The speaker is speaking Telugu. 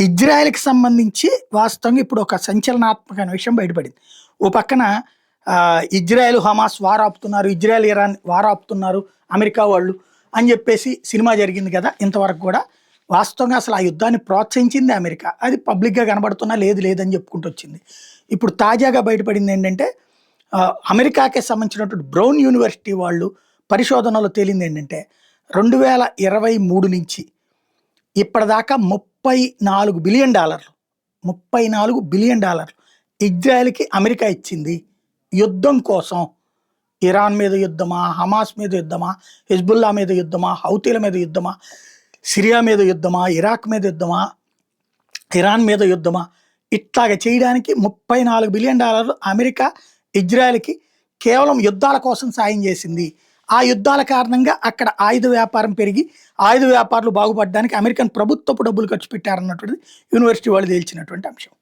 ఇజ్రాయెల్‌కి సంబంధించి వాస్తవంగా ఇప్పుడు ఒక సంచలనాత్మకమైన విషయం బయటపడింది. ఓ పక్కన ఇజ్రాయెల్, హమాస్ వార్ ఆపుతున్నారు. ఇజ్రాయెల్, ఇరాన్ వార్ ఆపుతున్నారు అమెరికా వాళ్ళు అని జెప్పేసి సినిమా జరిగింది గదా! ఇంతవరకు గూడా. వాస్తవంగా అసలు ఆ యుద్ధాన్ని ప్రోత్సహించింది అమెరికా. అది పబ్లిక్‌గా కనబడుతున్నా లేదు లేదని చెప్పుకుంటూ వచ్చింది. ఇప్పుడు తాజాగా బయటపడిందేంటంటే అమెరికాకే సంబంధించినటువంటి బ్రౌన్ యూనివర్సిటీ వాళ్ళు పరిశోధనలో తేలిందేంటంటే 2023 నుంచి ఇప్పటిదాకా $34 బిలియన్, $34 బిలియన్ ఇజ్రాయెల్‌కి అమెరికా ఇచ్చింది. యుద్ధం కోసం. ఇరాన్ మీద యుద్ధమా? హమాస్ మీద యుద్ధమా? హిజ్బుల్లా మీద యుద్ధమా? హౌతీల మీద యుద్ధమా? సిరియా మీద యుద్ధమా? ఇరాక్ మీద యుద్ధమా? ఇరాన్ మీద యుద్ధమా? ఇట్లాగ చేయడానికి $34 బిలియన్ అమెరికా ఇజ్రాయెల్‌కి కేవలం యుద్ధాల కోసం సాయం చేసింది. ఆ యుద్ధాల కారణంగా అక్కడ ఆయుధ వ్యాపారం పెరిగి, ఆయుధ వ్యాపారులు బాగుపడడానికి అమెరికన్ ప్రభుత్వపు డబ్బులు ఖర్చు పెట్టారన్నటువంటిది యూనివర్సిటీ వాళ్ళు తేల్చినటువంటి అంశం.